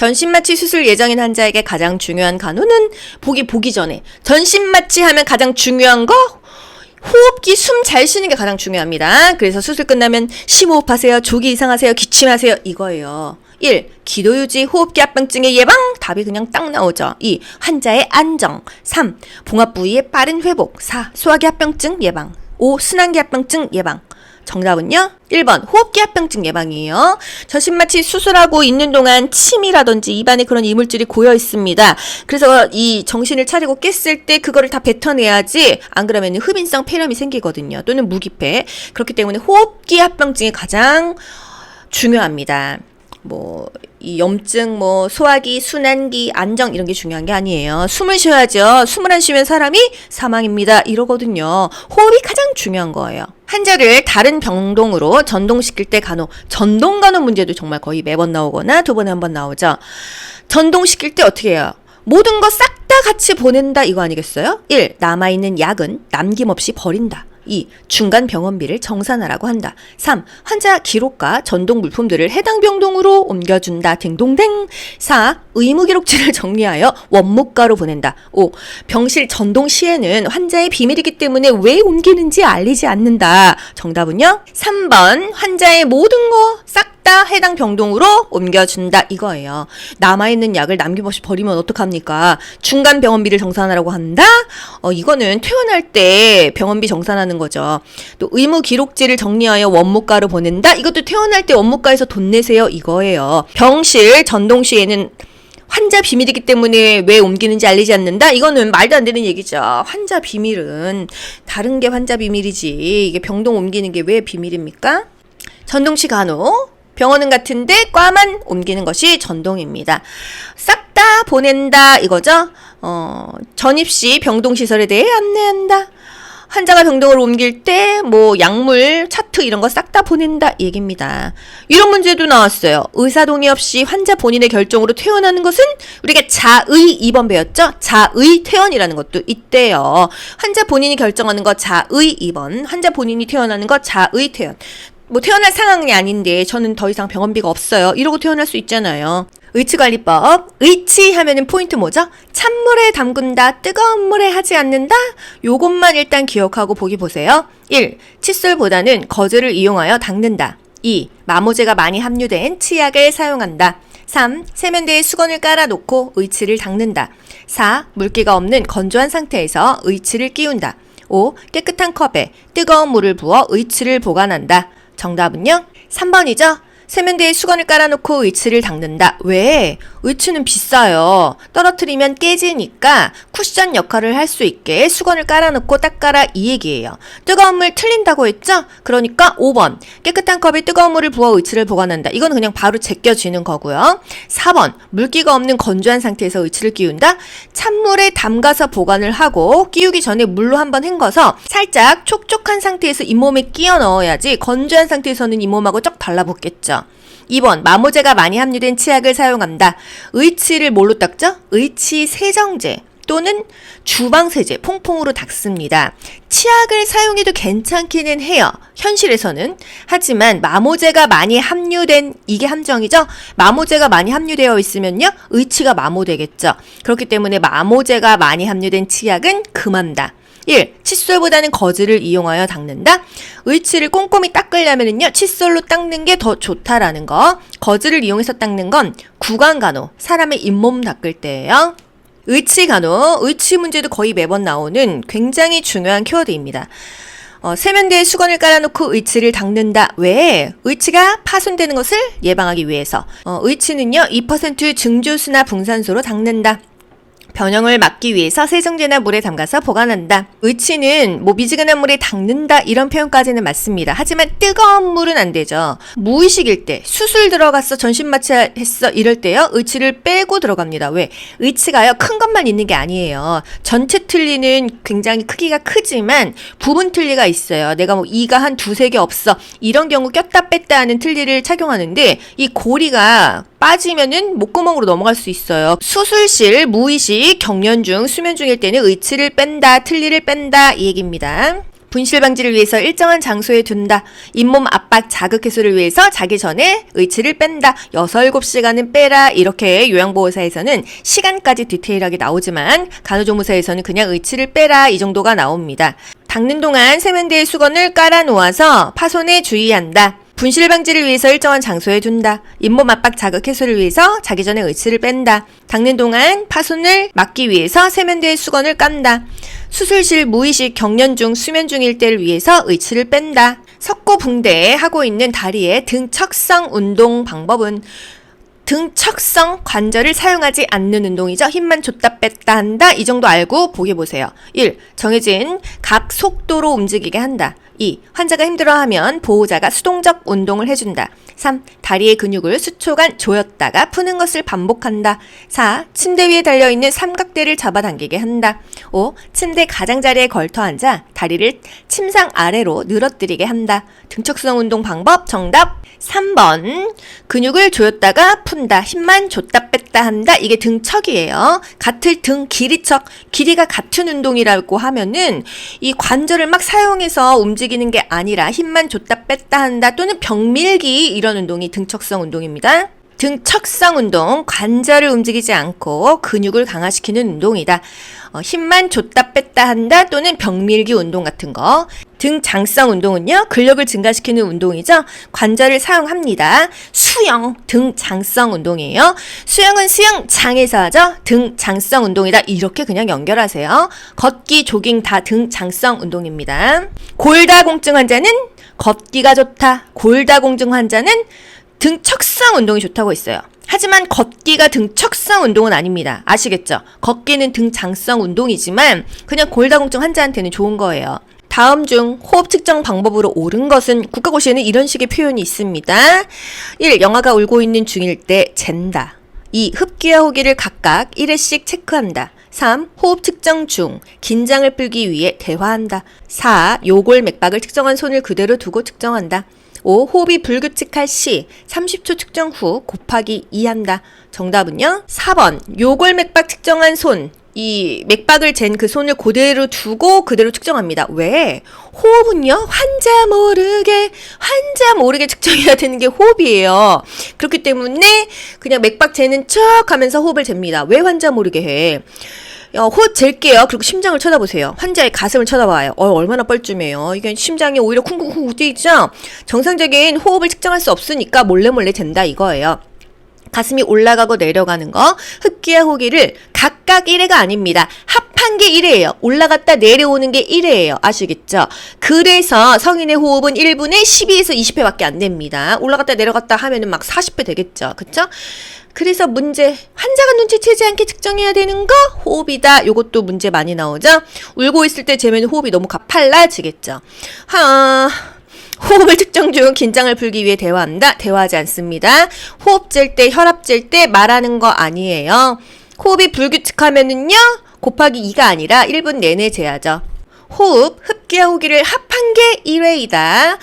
전신마취 수술 예정인 환자에게 가장 중요한 간호는 보기 전에 전신마취 하면 가장 중요한 거 호흡기 숨 잘 쉬는 게 가장 중요합니다. 그래서 수술 끝나면 심호흡하세요. 조기 이상하세요. 기침하세요. 이거예요. 1. 기도 유지 호흡기 합병증의 예방. 답이 그냥 딱 나오죠. 2. 환자의 안정. 3. 봉합 부위의 빠른 회복. 4. 소화기 합병증 예방. 5. 순환기 합병증 예방. 정답은요? 1번 호흡기 합병증 예방이에요. 전신마취 수술하고 있는 동안 침이라든지 입안에 그런 이물질이 고여 있습니다. 그래서 이 정신을 차리고 깼을 때 그거를 다 뱉어내야지 안 그러면 흡인성 폐렴이 생기거든요. 또는 무기폐. 그렇기 때문에 호흡기 합병증이 가장 중요합니다. 이 염증, 소화기, 순환기, 안정 이런 게 중요한 게 아니에요. 숨을 쉬어야죠. 숨을 안 쉬면 사람이 사망입니다. 이러거든요. 호흡이 가장 중요한 거예요. 환자를 다른 병동으로 전동시킬 때 전동간호 문제도 정말 거의 매번 나오거나 2번에 한 번 나오죠. 전동시킬 때 어떻게 해요? 모든 거 싹 다 같이 보낸다 이거 아니겠어요? 1. 남아있는 약은 남김없이 버린다. 2. 중간 병원비를 정산하라고 한다. 3. 환자 기록과 전동 물품들을 해당 병동으로 옮겨준다. 딩동댕. 4. 의무 기록지를 정리하여 원무과로 보낸다. 5. 병실 전동 시에는 환자의 비밀이기 때문에 왜 옮기는지 알리지 않는다. 정답은요? 3번 환자의 모든 거 싹 다 해당 병동으로 옮겨준다 이거예요. 남아있는 약을 남김없이 버리면 어떡합니까? 중간 병원비를 정산하라고 한다? 이거는 퇴원할 때 병원비 정산하는 거죠. 또 의무 기록지를 정리하여 원무과로 보낸다? 이것도 퇴원할 때 원무과에서 돈 내세요 이거예요. 병실 전동 시에는 환자 비밀이기 때문에 왜 옮기는지 알리지 않는다? 이거는 말도 안 되는 얘기죠. 환자 비밀은 다른 게 환자 비밀이지 이게 병동 옮기는 게 왜 비밀입니까? 전동시 간호 병원은 같은데 과만 옮기는 것이 전동입니다. 싹 다 보낸다 이거죠. 전입시 병동시설에 대해 안내한다. 환자가 병동으로 옮길 때 약물, 차트 이런 거 싹 다 보낸다 이 얘기입니다. 이런 문제도 나왔어요. 의사 동의 없이 환자 본인의 결정으로 퇴원하는 것은 우리가 자의 2번 배웠죠? 자의 퇴원이라는 것도 있대요. 환자 본인이 결정하는 거 자의 2번, 환자 본인이 퇴원하는 거 자의 퇴원. 퇴원할 상황이 아닌데 저는 더 이상 병원비가 없어요. 이러고 퇴원할 수 있잖아요. 의치관리법. 의치 하면은 포인트 뭐죠? 찬물에 담근다, 뜨거운 물에 하지 않는다? 요것만 일단 기억하고 보기 보세요. 1. 칫솔보다는 거즈를 이용하여 닦는다. 2. 마모제가 많이 함유된 치약을 사용한다. 3. 세면대에 수건을 깔아놓고 의치를 닦는다. 4. 물기가 없는 건조한 상태에서 의치를 끼운다. 5. 깨끗한 컵에 뜨거운 물을 부어 의치를 보관한다. 정답은요? 3번이죠? 세면대에 수건을 깔아놓고 의치를 닦는다. 왜? 의치는 비싸요. 떨어뜨리면 깨지니까 쿠션 역할을 할 수 있게 수건을 깔아놓고 닦아라 이 얘기예요. 뜨거운 물 틀린다고 했죠? 그러니까 5번 깨끗한 컵에 뜨거운 물을 부어 의치를 보관한다. 이건 그냥 바로 제껴지는 거고요. 4번 물기가 없는 건조한 상태에서 의치를 끼운다. 찬물에 담가서 보관을 하고 끼우기 전에 물로 한번 헹궈서 살짝 촉촉한 상태에서 잇몸에 끼워 넣어야지 건조한 상태에서는 잇몸하고 쩍 달라붙겠죠. 2번 마모제가 많이 함유된 치약을 사용한다. 의치를 뭘로 닦죠? 의치 세정제 또는 주방세제, 퐁퐁으로 닦습니다. 치약을 사용해도 괜찮기는 해요. 현실에서는. 하지만 마모제가 많이 함유된, 이게 함정이죠? 마모제가 많이 함유되어 있으면요. 의치가 마모되겠죠. 그렇기 때문에 마모제가 많이 함유된 치약은 금한다. 1. 칫솔보다는 거즈를 이용하여 닦는다. 의치를 꼼꼼히 닦으려면요 칫솔로 닦는 게 더 좋다라는 거. 거즈를 이용해서 닦는 건 구강간호, 사람의 잇몸 닦을 때예요. 의치간호, 의치 문제도 거의 매번 나오는 굉장히 중요한 키워드입니다. 세면대에 수건을 깔아놓고 의치를 닦는다. 왜? 의치가 파손되는 것을 예방하기 위해서. 의치는요 2% 증조수나 붕산소로 닦는다. 변형을 막기 위해서 세정제나 물에 담가서 보관한다. 의치는 미지근한 물에 닦는다 이런 표현까지는 맞습니다. 하지만 뜨거운 물은 안 되죠. 무의식일 때 수술 들어갔어 전신마취 했어 이럴 때요 의치를 빼고 들어갑니다. 왜? 의치가요 큰 것만 있는 게 아니에요. 전체 틀니는 굉장히 크기가 크지만 부분 틀니가 있어요. 내가 이가 한 2-3개 없어 이런 경우 꼈다 뺐다 하는 틀니를 착용하는데 이 고리가 빠지면은 목구멍으로 넘어갈 수 있어요. 수술실, 무의식, 경련 중, 수면 중일 때는 의치를 뺀다, 틀니를 뺀다 이 얘기입니다. 분실 방지를 위해서 일정한 장소에 둔다. 잇몸 압박 자극 해소를 위해서 자기 전에 의치를 뺀다. 6, 7시간은 빼라. 이렇게 요양보호사에서는 시간까지 디테일하게 나오지만 간호조무사에서는 그냥 의치를 빼라. 이 정도가 나옵니다. 닦는 동안 세면대에 수건을 깔아 놓아서 파손에 주의한다. 분실 방지를 위해서 일정한 장소에 둔다. 잇몸 압박 자극 해소를 위해서 자기 전에 의치를 뺀다. 닦는 동안 파손을 막기 위해서 세면대에 수건을 깐다. 수술실 무의식 경련 중 수면 중일 때를 위해서 의치를 뺀다. 석고붕대 하고 있는 다리의 등척성 운동 방법은 등척성 관절을 사용하지 않는 운동이죠. 힘만 줬다 뺐다 한다. 이 정도 알고 보기 보세요. 1. 정해진 각 속도로 움직이게 한다. 2. 환자가 힘들어하면 보호자가 수동적 운동을 해준다. 3. 다리의 근육을 수초간 조였다가 푸는 것을 반복한다. 4. 침대 위에 달려있는 삼각대를 잡아당기게 한다. 5. 침대 가장자리에 걸터 앉아 다리를 침상 아래로 늘어뜨리게 한다. 등척성 운동 방법 정답 3번. 근육을 조였다가 푼다. 힘만 줬다 뺐다 한다. 이게 등척이에요. 같을 등 길이척, 길이가 같은 운동이라고 하면은 이 관절을 막 사용해서 움직이는 게 아니라 힘만 줬다 뺐다 한다 또는 벽밀기 이런 운동이 등척성 운동입니다. 등척성 운동, 관절을 움직이지 않고 근육을 강화시키는 운동이다. 힘만 줬다 뺐다 한다 또는 벽밀기 운동 같은 거. 등장성 운동은요, 근력을 증가시키는 운동이죠. 관절을 사용합니다. 수영, 등장성 운동이에요. 수영은 수영장에서 하죠. 등장성 운동이다. 이렇게 그냥 연결하세요. 걷기, 조깅 다 등장성 운동입니다. 골다공증 환자는 걷기가 좋다. 골다공증 환자는 등척성 운동이 좋다고 했어요. 하지만 걷기가 등척성 운동은 아닙니다. 아시겠죠? 걷기는 등장성 운동이지만 그냥 골다공증 환자한테는 좋은 거예요. 다음 중 호흡 측정 방법으로 옳은 것은 국가고시에는 이런 식의 표현이 있습니다. 1. 영아가 울고 있는 중일 때 잰다. 2. 흡기와 호기를 각각 1회씩 체크한다. 3. 호흡 측정 중 긴장을 풀기 위해 대화한다. 4. 요골 맥박을 측정한 손을 그대로 두고 측정한다. 5. 호흡이 불규칙할 시 30초 측정 후 곱하기 2한다. 정답은요? 4번. 요골 맥박 측정한 손. 이 맥박을 잰 그 손을 그대로 두고 그대로 측정합니다. 왜? 호흡은요, 환자 모르게 측정해야 되는 게 호흡이에요. 그렇기 때문에 그냥 맥박 재는 척 하면서 호흡을 잽니다. 왜 환자 모르게 해? 호흡 잴게요. 그리고 심장을 쳐다보세요. 환자의 가슴을 쳐다봐요. 얼마나 뻘쭘해요. 이게 심장이 오히려 쿵쿵쿵 뛰죠? 정상적인 호흡을 측정할 수 없으니까 몰래 잰다 이거예요. 가슴이 올라가고 내려가는 거, 흡기와 호기를 각각 1회가 아닙니다. 합한 게 1회예요. 올라갔다 내려오는 게 1회예요. 아시겠죠? 그래서 성인의 호흡은 1분에 12에서 20회밖에 안 됩니다. 올라갔다 내려갔다 하면은 막 40회 되겠죠. 그쵸? 그래서 문제, 환자가 눈치채지 않게 측정해야 되는 거 호흡이다. 요것도 문제 많이 나오죠? 울고 있을 때 재면 호흡이 너무 가팔라지겠죠? 호흡을 측정 중 긴장을 풀기 위해 대화한다. 대화하지 않습니다. 호흡 잴 때, 혈압 잴 때 말하는 거 아니에요. 호흡이 불규칙하면은요, 곱하기 2가 아니라 1분 내내 재야죠. 호흡, 흡기와 호기를 합한 게 1회이다.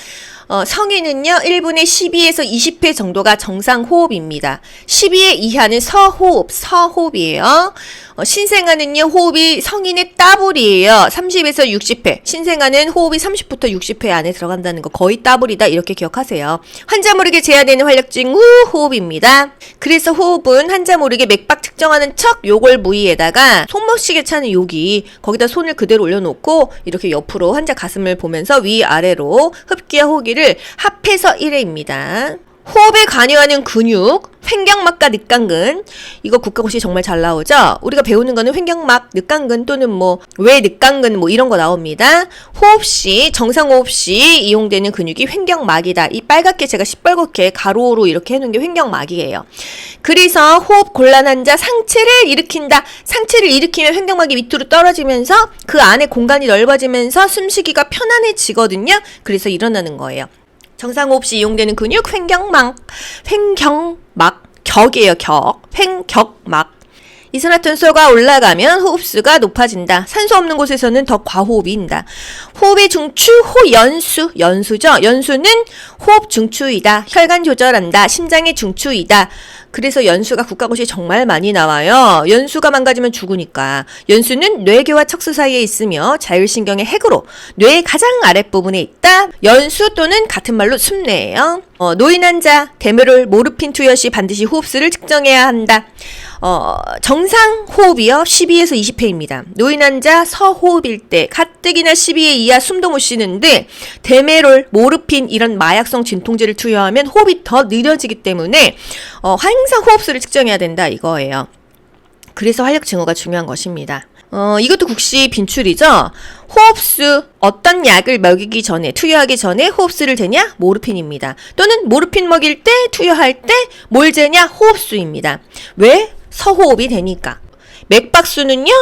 성인은요, 1분에 12에서 20회 정도가 정상 호흡입니다. 12회 이하는 서호흡이에요. 신생아는요, 호흡이 성인의 따블이에요. 30에서 60회. 신생아는 호흡이 30부터 60회 안에 들어간다는 거 거의 따블이다. 이렇게 기억하세요. 환자 모르게 재야되는 활력증 후 호흡입니다. 그래서 호흡은 환자 모르게 맥박 측정하는 척 요골 부위에다가 손목시계 차는 여기 거기다 손을 그대로 올려놓고 이렇게 옆으로 환자 가슴을 보면서 위아래로 흡기와 호기를 합해서 1회입니다. 호흡에 관여하는 근육, 횡격막과 늑간근. 이거 국가고시 정말 잘 나오죠? 우리가 배우는 거는 횡격막, 늑간근 또는 왜 늑간근 이런 거 나옵니다. 호흡 시, 정상 호흡 시 이용되는 근육이 횡격막이다. 이 빨갛게 제가 시뻘겋게 가로로 이렇게 해놓은 게 횡격막이에요. 그래서 호흡 곤란 환자 상체를 일으킨다. 상체를 일으키면 횡격막이 밑으로 떨어지면서 그 안에 공간이 넓어지면서 숨쉬기가 편안해지거든요. 그래서 일어나는 거예요. 정상호흡 시 이용되는 근육 횡격막, 격이에요. 횡격막. 이산화탄소가 올라가면 호흡수가 높아진다. 산소 없는 곳에서는 더 과호흡이인다. 호흡의 중추, 호연수, 연수죠. 연수는 호흡 중추이다. 혈관 조절한다. 심장의 중추이다. 그래서 연수가 국가고시에 정말 많이 나와요. 연수가 망가지면 죽으니까. 연수는 뇌계와 척수 사이에 있으며 자율신경의 핵으로 뇌의 가장 아랫부분에 있다. 연수 또는 같은 말로 숨뇌예요. 노인 환자, 데메롤, 모르핀 투여 시 반드시 호흡수를 측정해야 한다. 정상 호흡이요 12에서 20회입니다. 노인 환자 서호흡일 때 가뜩이나 12회 이하 숨도 못 쉬는데 데메롤, 모르핀 이런 마약성 진통제를 투여하면 호흡이 더 느려지기 때문에 항상 호흡수를 측정해야 된다 이거예요. 그래서 활력 징후가 중요한 것입니다. 이것도 국시 빈출이죠. 호흡수, 어떤 약을 먹이기 전에, 투여하기 전에 호흡수를 재냐? 모르핀입니다. 또는 모르핀 먹일 때, 투여할 때 뭘 재냐? 호흡수입니다. 왜? 서호흡이 되니까. 맥박수는요?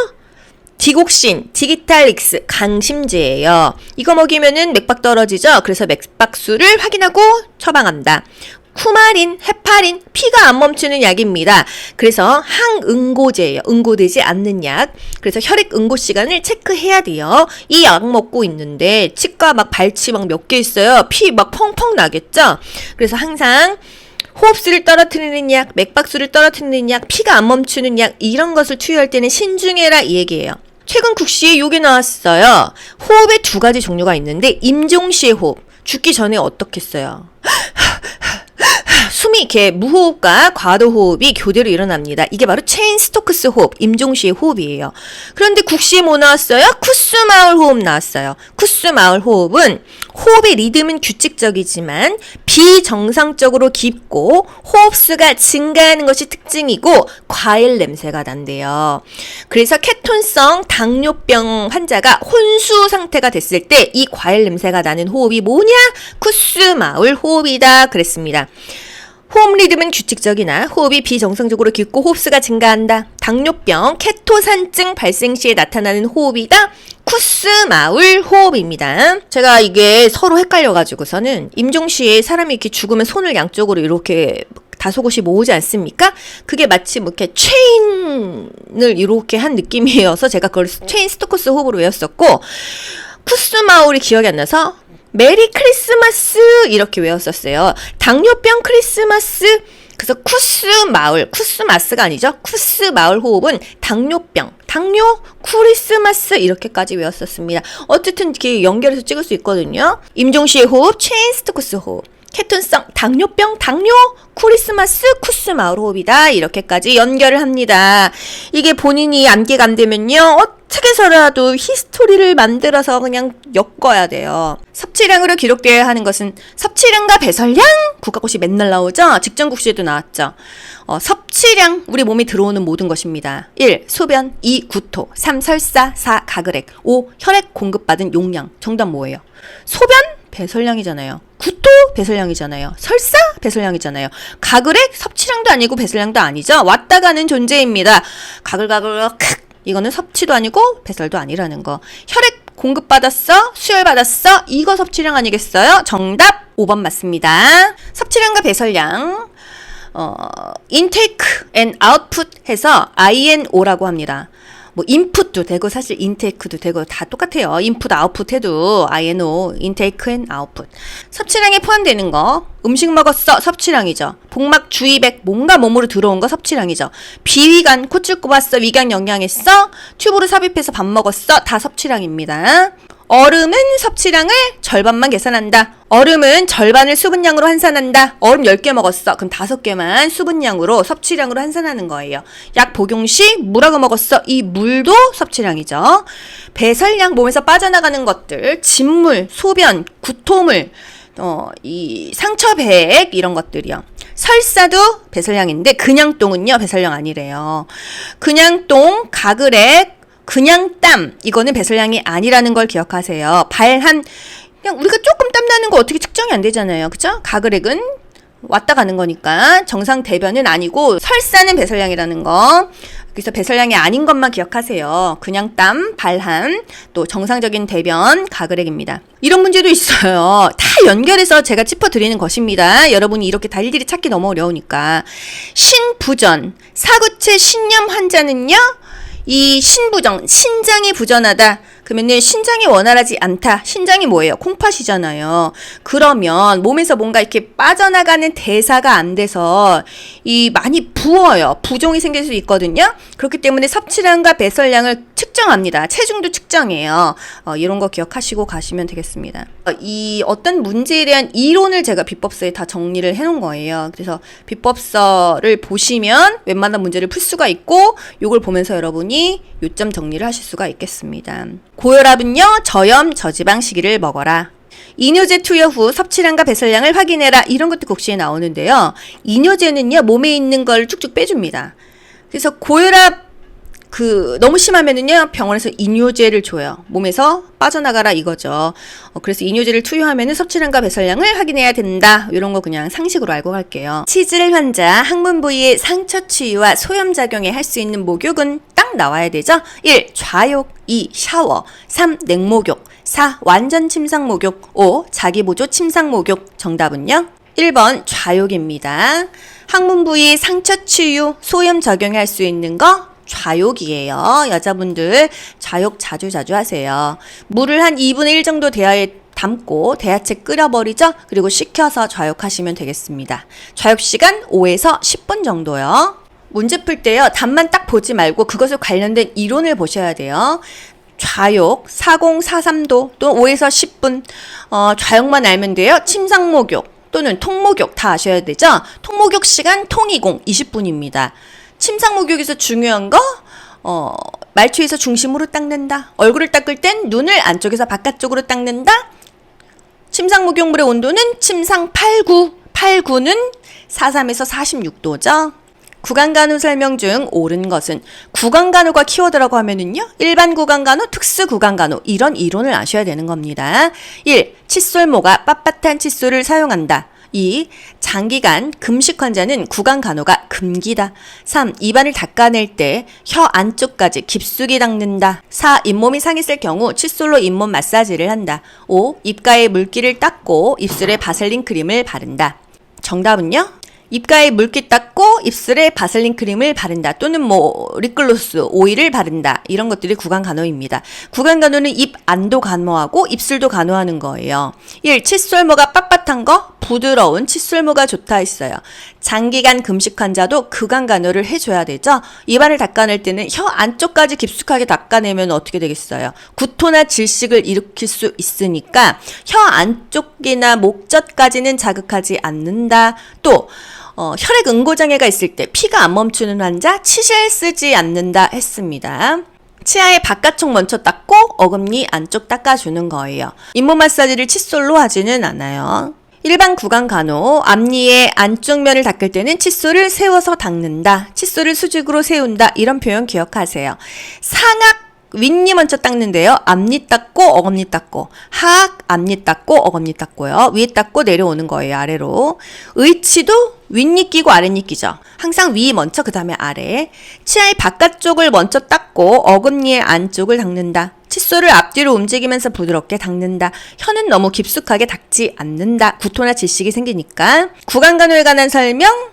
디곡신, 디기탈릭스, 강심제예요. 이거 먹이면은 맥박 떨어지죠? 그래서 맥박수를 확인하고 처방한다. 쿠마린, 헤파린, 피가 안 멈추는 약입니다. 그래서 항응고제예요. 응고되지 않는 약. 그래서 혈액 응고 시간을 체크해야 돼요. 이 약 먹고 있는데 치과 막 발치 막 몇 개 있어요. 피 막 펑펑 나겠죠? 그래서 항상 호흡수를 떨어뜨리는 약, 맥박수를 떨어뜨리는 약, 피가 안 멈추는 약 이런 것을 투여할 때는 신중해라 이 얘기예요. 최근 국시에 요게 나왔어요. 호흡의 두 가지 종류가 있는데 임종시의 호흡. 죽기 전에 어떻게 써요? 숨이 이렇게 무호흡과 과도호흡이 교대로 일어납니다. 이게 바로 체인 스토크스 호흡, 임종시의 호흡이에요. 그런데 국시에 뭐 나왔어요? 쿠스마을 호흡 나왔어요. 쿠스마을 호흡은 호흡의 리듬은 규칙적이지만 비정상적으로 깊고 호흡수가 증가하는 것이 특징이고 과일 냄새가 난대요. 그래서 케톤성 당뇨병 환자가 혼수 상태가 됐을 때 이 과일 냄새가 나는 호흡이 뭐냐? 쿠스마을 호흡이다 그랬습니다. 호흡 리듬은 규칙적이나 호흡이 비정상적으로 깊고 호흡수가 증가한다. 당뇨병, 케토산증 발생 시에 나타나는 호흡이다. 쿠스마을 호흡입니다. 제가 이게 서로 헷갈려가지고서는 임종시에 사람이 이렇게 죽으면 손을 양쪽으로 이렇게 다소곳이 모으지 않습니까? 그게 마치 뭐 이렇게 체인을 이렇게 한 느낌이어서 제가 그걸 체인 스토커스 호흡으로 외웠었고 쿠스마을이 기억이 안 나서 메리 크리스마스 이렇게 외웠었어요. 당뇨병 크리스마스. 그래서 쿠스마을, 쿠스마스가 아니죠. 쿠스마을 호흡은 당뇨병, 당뇨, 크리스마스 이렇게까지 외웠었습니다. 어쨌든 이렇게 연결해서 찍을 수 있거든요. 임종시의 호흡, 체인 스토크스 호흡. 케톤성, 당뇨병, 당뇨, 크리스마스, 쿠스마을 호흡이다. 이렇게까지 연결을 합니다. 이게 본인이 암기가 안 되면요. 어떻게 해서라도 히스토리를 만들어서 그냥 엮어야 돼요. 섭취량으로 기록되어야 하는 것은 섭취량과 배설량? 국가고시 맨날 나오죠? 직전국시에도 나왔죠. 섭취량, 우리 몸에 들어오는 모든 것입니다. 1. 소변, 2. 구토, 3. 설사, 4. 가글액, 5. 혈액 공급받은 용량. 정답 뭐예요? 소변? 배설량이잖아요. 구토? 배설량이잖아요. 설사? 배설량이잖아요. 가글액? 섭취량도 아니고 배설량도 아니죠. 왔다 가는 존재입니다. 가글가글 이거는 섭취도 아니고 배설도 아니라는 거. 혈액 공급받았어? 수혈받았어? 이거 섭취량 아니겠어요? 정답 5번 맞습니다. 섭취량과 배설량 인테이크 앤 아웃풋 해서 INO라고 합니다. 뭐 인풋도 되고 사실 인테이크도 되고 다 똑같아요. 인풋 아웃풋 해도 INO 인테이크 앤 아웃풋. 섭취량에 포함되는 거 음식 먹었어 섭취량이죠. 복막 주입액 뭔가 몸으로 들어온 거 섭취량이죠. 비위관 코줄 꼽았어 위강 영양했어 튜브로 삽입해서 밥 먹었어 다 섭취량입니다. 얼음은 섭취량을 절반만 계산한다. 얼음은 절반을 수분량으로 환산한다. 얼음 10개 먹었어. 그럼 5개만 수분량으로 섭취량으로 환산하는 거예요. 약 복용 시 물하고 먹었어. 이 물도 섭취량이죠. 배설량 몸에서 빠져나가는 것들, 진물, 소변, 구토물, 이 상처 배액 이런 것들이요. 설사도 배설량인데 그냥 똥은요 배설량 아니래요. 그냥 똥, 가글액, 그냥 땀 이거는 배설량이 아니라는 걸 기억하세요. 그냥 우리가 조금 땀 나는 거 어떻게 측정이 안 되잖아요. 그죠? 가글액은 왔다 가는 거니까 정상 대변은 아니고 설사는 배설량이라는 거. 그래서 배설량이 아닌 것만 기억하세요. 그냥 땀, 발한, 또 정상적인 대변, 가글액입니다. 이런 문제도 있어요. 다 연결해서 제가 짚어드리는 것입니다. 여러분이 이렇게 다 일일이 찾기 너무 어려우니까. 신부전, 사구체 신염 환자는요. 이 신부정, 신장이 부전하다. 그러면은 신장이 원활하지 않다. 신장이 뭐예요? 콩팥이잖아요. 그러면 몸에서 뭔가 이렇게 빠져나가는 대사가 안 돼서 이 많이 부어요. 부종이 생길 수 있거든요. 그렇기 때문에 섭취량과 배설량을 측정합니다. 체중도 측정해요. 이런 거 기억하시고 가시면 되겠습니다. 이 어떤 문제에 대한 이론을 제가 비법서에 다 정리를 해놓은 거예요. 그래서 비법서를 보시면 웬만한 문제를 풀 수가 있고 요걸 보면서 여러분이 요점 정리를 하실 수가 있겠습니다. 고혈압은요, 저염, 저지방 시기를 먹어라. 이뇨제 투여 후 섭취량과 배설량을 확인해라. 이런 것도 곡시에 나오는데요. 이뇨제는요, 몸에 있는 걸 쭉쭉 빼줍니다. 그래서 고혈압 너무 심하면은요, 병원에서 이뇨제를 줘요. 몸에서 빠져나가라 이거죠. 그래서 이뇨제를 투여하면은 섭취량과 배설량을 확인해야 된다. 이런 거 그냥 상식으로 알고 갈게요. 치질 환자 항문 부위의 상처 치유와 소염 작용에 할 수 있는 목욕은 딱 나와야 되죠. 1. 좌욕, 2. 샤워, 3. 냉목욕, 4. 완전 침상 목욕, 5. 자기보조 침상 목욕. 정답은요? 1번 좌욕입니다. 항문 부위 상처 치유, 소염 작용에 할 수 있는 거 좌욕이에요. 여자분들 좌욕 자주 하세요. 물을 한 2분의 1 정도 대야에 담고 대야채 끓여버리죠. 그리고 식혀서 좌욕하시면 되겠습니다. 좌욕 시간 5에서 10분 정도요. 문제 풀 때요. 답만 딱 보지 말고 그것을 관련된 이론을 보셔야 돼요. 좌욕 4043도 또 5에서 10분 좌욕만 알면 돼요. 침상목욕 또는 통목욕 다 아셔야 되죠. 통목욕 시간 통이공 20분입니다. 침상목욕에서 중요한 거 말초에서 중심으로 닦는다. 얼굴을 닦을 땐 눈을 안쪽에서 바깥쪽으로 닦는다. 침상목욕물의 온도는 침상 89. 89는 43에서 46도죠. 구강간호 설명 중 옳은 것은 구강간호가 키워드라고 하면은요. 일반 구강간호, 특수 구강간호 이런 이론을 아셔야 되는 겁니다. 1. 칫솔모가 빳빳한 칫솔을 사용한다. 2. 장기간 금식 환자는 구강 간호가 금기다. 3. 입안을 닦아낼 때 혀 안쪽까지 깊숙이 닦는다. 4. 잇몸이 상했을 경우 칫솔로 잇몸 마사지를 한다. 5. 입가에 물기를 닦고 입술에 바셀린 크림을 바른다. 정답은요? 입가에 물기 닦고 입술에 바셀린 크림을 바른다. 또는 립글로스, 오일을 바른다. 이런 것들이 구강간호입니다. 구강간호는 입 안도 간호하고 입술도 간호하는 거예요. 1. 칫솔모가 빳빳한 거, 부드러운 칫솔모가 좋다 했어요. 장기간 금식 환자도 구강간호를 해줘야 되죠. 입안을 닦아낼 때는 혀 안쪽까지 깊숙하게 닦아내면 어떻게 되겠어요? 구토나 질식을 일으킬 수 있으니까 혀 안쪽이나 목젖까지는 자극하지 않는다. 또 혈액 응고장애가 있을 때 피가 안 멈추는 환자 치실 쓰지 않는다 했습니다. 치아의 바깥쪽 먼저 닦고 어금니 안쪽 닦아주는 거예요. 잇몸 마사지를 칫솔로 하지는 않아요. 일반 구강간호, 앞니의 안쪽 면을 닦을 때는 칫솔을 세워서 닦는다. 칫솔을 수직으로 세운다. 이런 표현 기억하세요. 상악 윗니 먼저 닦는데요. 앞니 닦고 어금니 닦고 하악 앞니 닦고 어금니 닦고요. 위에 닦고 내려오는 거예요. 아래로. 의치도 윗니 끼고 아랫니 끼죠. 항상 위 먼저 그 다음에 아래. 치아의 바깥쪽을 먼저 닦고 어금니의 안쪽을 닦는다. 칫솔을 앞뒤로 움직이면서 부드럽게 닦는다. 혀는 너무 깊숙하게 닦지 않는다. 구토나 질식이 생기니까. 구강간호에 관한 설명,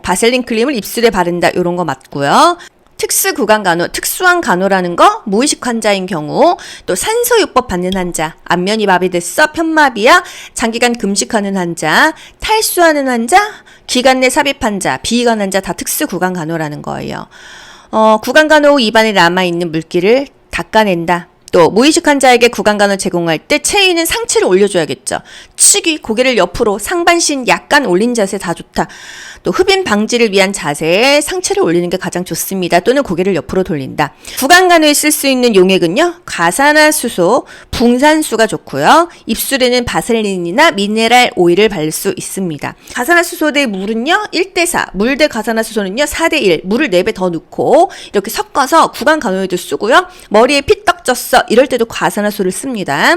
바셀린 크림을 입술에 바른다. 이런 거 맞고요. 특수 구강간호, 특수한 간호라는 거, 무의식 환자인 경우, 또 산소요법 받는 환자, 안면이 마비됐어, 편마비야, 장기간 금식하는 환자, 탈수하는 환자, 기관 내 삽입 환자, 비위관 환자 다 특수 구강간호라는 거예요. 구강간호 후 입안에 남아있는 물기를 닦아낸다. 또 무의식 환자에게 구강간호 제공할 때 체위는 상체를 올려줘야겠죠. 측위, 고개를 옆으로, 상반신 약간 올린 자세 다 좋다. 또 흡인 방지를 위한 자세에 상체를 올리는 게 가장 좋습니다. 또는 고개를 옆으로 돌린다. 구강간호에 쓸 수 있는 용액은요. 가산화수소, 붕산수가 좋고요. 입술에는 바셀린이나 미네랄 오일을 바를 수 있습니다. 가산화수소 대 물은요. 1대4, 물 대 가산화수소는요. 4대1, 물을 4배 더 넣고 이렇게 섞어서 구강간호에도 쓰고요. 머리에 피떡 쪘어 거 이럴 때도 과산화수소를 씁니다.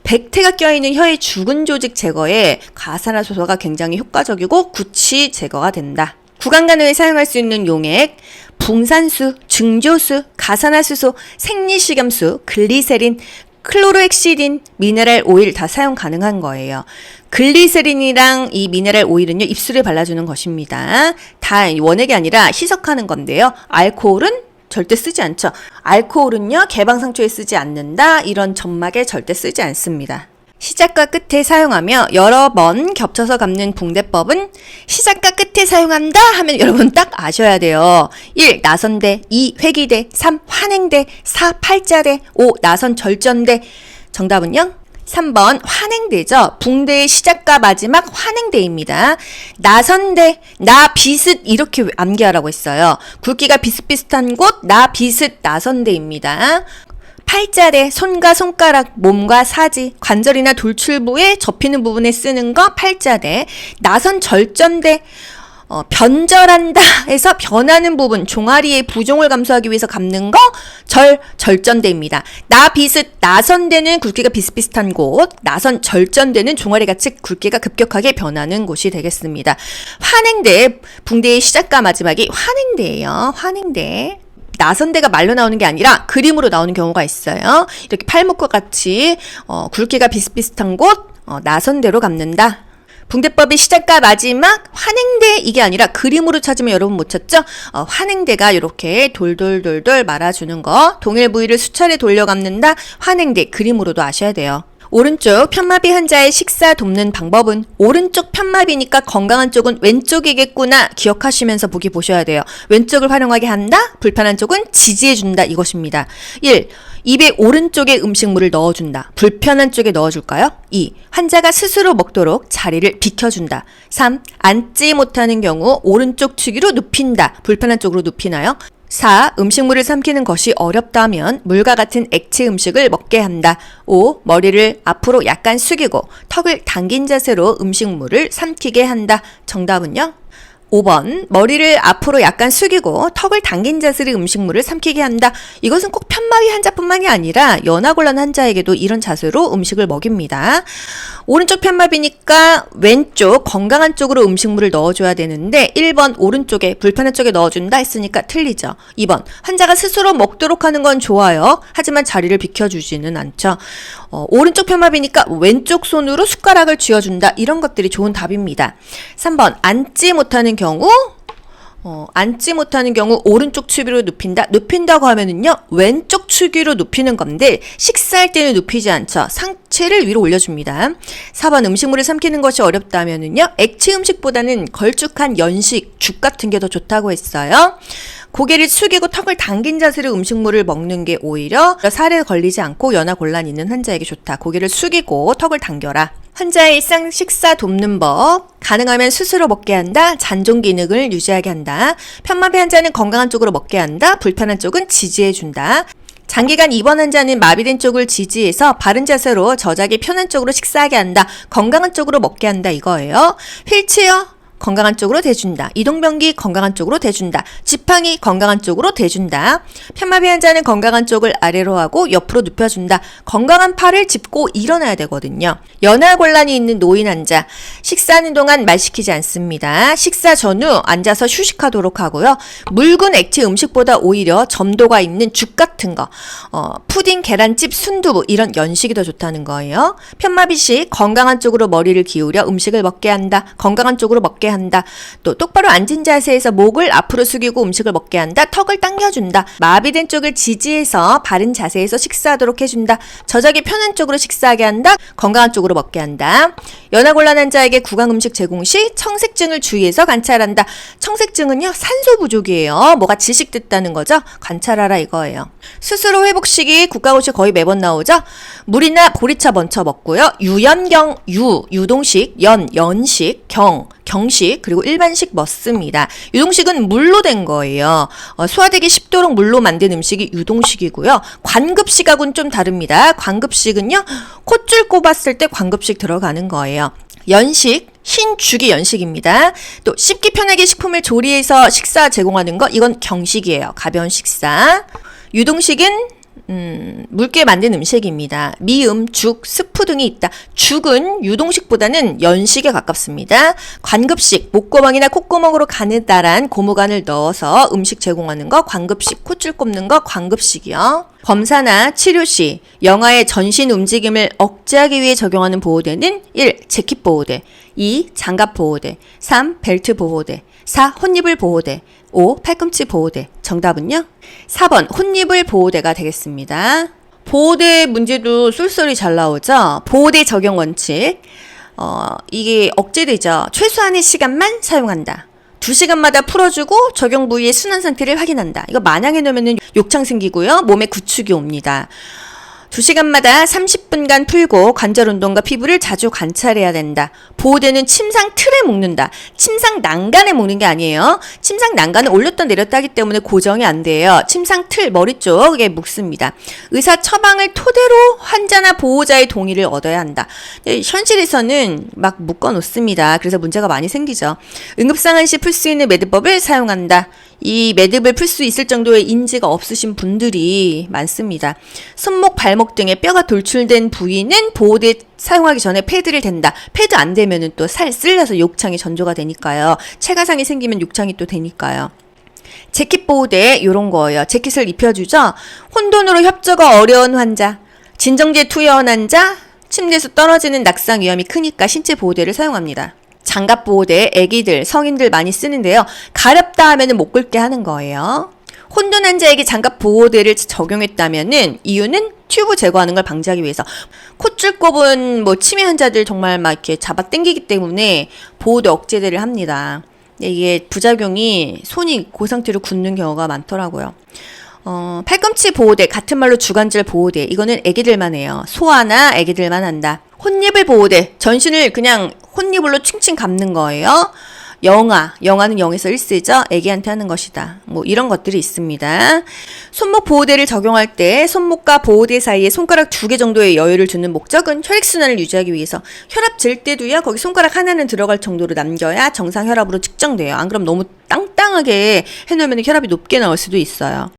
백태가 껴있는 혀의 죽은 조직 제거에 과산화수소가 굉장히 효과적이고 구취 제거가 된다. 구강간호에 사용할 수 있는 용액, 붕산수, 증조수, 가산화수소, 생리식염수, 글리세린, 클로로엑시딘, 미네랄 오일 다 사용 가능한 거예요. 글리세린이랑 이 미네랄 오일은요, 입술에 발라주는 것입니다. 다 원액이 아니라 희석하는 건데요. 알코올은 절대 쓰지 않죠. 알코올은요, 개방상처에 쓰지 않는다. 이런 점막에 절대 쓰지 않습니다. 시작과 끝에 사용하며 여러 번 겹쳐서 감는 붕대법은 시작과 끝에 사용한다 하면 여러분 딱 아셔야 돼요. 1. 나선대, 2. 회기대, 3. 환행대, 4. 팔자대, 5. 나선절전대. 정답은요? 3번 환행대죠. 붕대의 시작과 마지막 환행대입니다. 나선대, 나 비슷 이렇게 암기하라고 했어요. 굵기가 비슷비슷한 곳, 나 비슷 나선대입니다. 팔자대, 손과 손가락, 몸과 사지, 관절이나 돌출부에 접히는 부분에 쓰는 거 팔자대. 나선절전대, 변절한다 해서 변하는 부분, 종아리의 부종을 감소하기 위해서 감는 거 절전대입니다. 나 비슷, 나선대는 굵기가 비슷비슷한 곳, 나선절전대는 종아리같이 굵기가 급격하게 변하는 곳이 되겠습니다. 환행대, 붕대의 시작과 마지막이 환행대예요. 환행대. 나선대가 말로 나오는 게 아니라 그림으로 나오는 경우가 있어요. 이렇게 팔목과 같이 굵기가 비슷비슷한 곳 나선대로 감는다. 붕대법의 시작과 마지막 환행대 이게 아니라 그림으로 찾으면 여러분 못 찾죠? 환행대가 이렇게 돌돌돌돌 말아주는 거, 동일 부위를 수차례 돌려 감는다. 환행대 그림으로도 아셔야 돼요. 오른쪽 편마비 환자의 식사 돕는 방법은 오른쪽 편마비니까 건강한 쪽은 왼쪽이겠구나 기억하시면서 보기 보셔야 돼요. 왼쪽을 활용하게 한다. 불편한 쪽은 지지해준다. 이것입니다. 1. 입에 오른쪽에 음식물을 넣어준다. 불편한 쪽에 넣어줄까요? 2. 환자가 스스로 먹도록 자리를 비켜준다. 3. 앉지 못하는 경우 오른쪽 축으로 눕힌다. 불편한 쪽으로 눕히나요? 4. 음식물을 삼키는 것이 어렵다면 물과 같은 액체 음식을 먹게 한다. 5. 머리를 앞으로 약간 숙이고 턱을 당긴 자세로 음식물을 삼키게 한다. 정답은요? 5번 머리를 앞으로 약간 숙이고 턱을 당긴 자세로 음식물을 삼키게 한다. 이것은 꼭 편마비 환자뿐만이 아니라 연하곤란 환자에게도 이런 자세로 음식을 먹입니다. 오른쪽 편마비니까 왼쪽 건강한 쪽으로 음식물을 넣어줘야 되는데 1번 오른쪽에 불편한 쪽에 넣어준다 했으니까 틀리죠. 2번 환자가 스스로 먹도록 하는 건 좋아요. 하지만 자리를 비켜주지는 않죠. 오른쪽 편마비니까 왼쪽 손으로 숟가락을 쥐어준다. 이런 것들이 좋은 답입니다. 3번 앉지 못하는 경우 앉지 못하는 경우 오른쪽 축위로 눕힌다. 눕힌다고 하면은요 왼쪽 축위로 눕히는 건데 식사할 때는 눕히지 않죠. 상체를 위로 올려줍니다. 4번 음식물을 삼키는 것이 어렵다면은요 액체 음식보다는 걸쭉한 연식, 죽 같은 게 더 좋다고 했어요. 고개를 숙이고 턱을 당긴 자세로 음식물을 먹는 게 오히려 살에 걸리지 않고 연하곤란 있는 환자에게 좋다. 고개를 숙이고 턱을 당겨라. 환자의 일상 식사 돕는 법. 가능하면 스스로 먹게 한다. 잔존 기능을 유지하게 한다. 편마비 환자는 건강한 쪽으로 먹게 한다. 불편한 쪽은 지지해준다. 장기간 입원 환자는 마비된 쪽을 지지해서 바른 자세로 저작이 편한 쪽으로 식사하게 한다. 건강한 쪽으로 먹게 한다 이거예요. 휠체어 건강한 쪽으로 대준다. 이동변기 건강한 쪽으로 대준다. 지팡이 건강한 쪽으로 대준다. 편마비 환자는 건강한 쪽을 아래로 하고 옆으로 눕혀준다. 건강한 팔을 짚고 일어나야 되거든요. 연하곤란이 있는 노인 환자 식사하는 동안 말 시키지 않습니다. 식사 전후 앉아서 휴식하도록 하고요. 묽은 액체 음식보다 오히려 점도가 있는 죽 같은 거 푸딩, 계란찜, 순두부 이런 연식이 더 좋다는 거예요. 편마비 시 건강한 쪽으로 머리를 기울여 음식을 먹게 한다. 건강한 쪽으로 먹게 한다. 또 똑바로 앉은 자세에서 목을 앞으로 숙이고 음식을 먹게 한다. 턱을 당겨준다. 마비된 쪽을 지지해서 바른 자세에서 식사하도록 해준다. 저작이 편한 쪽으로 식사하게 한다. 건강한 쪽으로 먹게 한다. 연하곤란 환자에게 구강 음식 제공 시 청색증을 주의해서 관찰한다. 청색증은요 산소 부족이에요. 뭐가 질식됐다는 거죠. 관찰하라 이거예요. 스스로 회복 시기 국가고시 거의 매번 나오죠. 물이나 보리차 먼저 먹고요. 유연경, 유동식, 연식, 경식 그리고 일반식 먹습니다. 유동식은 물로 된 거예요. 소화되기 쉽도록 물로 만든 음식이 유동식이고요. 관급식하고는 좀 다릅니다. 관급식은요 콧줄 꼽았을 때 관급식 들어가는 거예요. 연식, 흰죽이 연식입니다. 또 씹기 편하게 식품을 조리해서 식사 제공하는 거 이건 경식이에요. 가벼운 식사. 유동식은 묽게 만든 음식입니다. 미음, 죽, 스프 등이 있다. 죽은 유동식보다는 연식에 가깝습니다. 관급식, 목구멍이나 콧구멍으로 가느다란 고무관을 넣어서 음식 제공하는 거 관급식, 콧줄 꼽는 거 관급식이요. 검사나 치료 시 영아의 전신 움직임을 억제하기 위해 적용하는 보호대는 1. 재킷 보호대, 2. 장갑 보호대, 3. 벨트 보호대, 4. 혼입을 보호대, 5. 팔꿈치 보호대. 정답은요? 4번 혼입을 보호대가 되겠습니다. 보호대 문제도 쏠쏠이 잘 나오죠? 보호대 적용 원칙. 이게 억제되죠. 최소한의 시간만 사용한다. 2시간마다 풀어주고 적용 부위의 순환 상태를 확인한다. 이거 마냥 해놓으면 욕창 생기고요. 몸에 구축이 옵니다. 2시간마다 30분간 풀고 관절 운동과 피부를 자주 관찰해야 된다. 보호대는 침상 틀에 묶는다. 침상 난간에 묶는 게 아니에요. 침상 난간은 올렸다 내렸다 하기 때문에 고정이 안 돼요. 침상 틀 머리 쪽에 묶습니다. 의사 처방을 토대로 환자나 보호자의 동의를 얻어야 한다. 현실에서는 막 묶어 놓습니다. 그래서 문제가 많이 생기죠. 응급상황 시 풀 수 있는 매듭법을 사용한다. 이 매듭을 풀 수 있을 정도의 인지가 없으신 분들이 많습니다. 손목, 발목 등의 뼈가 돌출된 부위는 보호대 사용하기 전에 패드를 댄다. 패드 안 되면은 또 살 쓸려서 욕창이 전조가 되니까요. 체가상이 생기면 욕창이 또 되니까요. 재킷 보호대 요런 거예요. 재킷을 입혀주죠. 혼돈으로 협조가 어려운 환자, 진정제 투여한 환자, 침대에서 떨어지는 낙상 위험이 크니까 신체 보호대를 사용합니다. 장갑 보호대, 애기들, 성인들 많이 쓰는데요. 가렵다 하면은 못 긁게 하는 거예요. 혼돈 환자에게 장갑 보호대를 적용했다면은 이유는 튜브 제거하는 걸 방지하기 위해서. 콧줄 꼽은 치매 환자들 정말 막 이렇게 잡아 당기기 때문에 보호대 억제대를 합니다. 이게 부작용이 손이 그 상태로 굳는 경우가 많더라고요. 팔꿈치 보호대, 같은 말로 주관절 보호대. 이거는 애기들만 해요. 소아나 애기들만 한다. 혼입을 보호대, 전신을 그냥 혼이불로 칭칭 감는 거예요. 영아는 0에서 1세죠. 애기한테 하는 것이다. 이런 것들이 있습니다. 손목 보호대를 적용할 때 손목과 보호대 사이에 손가락 2개 정도의 여유를 두는 목적은 혈액순환을 유지하기 위해서. 혈압 잴 때도요. 거기 손가락 하나는 들어갈 정도로 남겨야 정상 혈압으로 측정돼요. 안 그럼 너무 땅땅하게 해놓으면 혈압이 높게 나올 수도 있어요.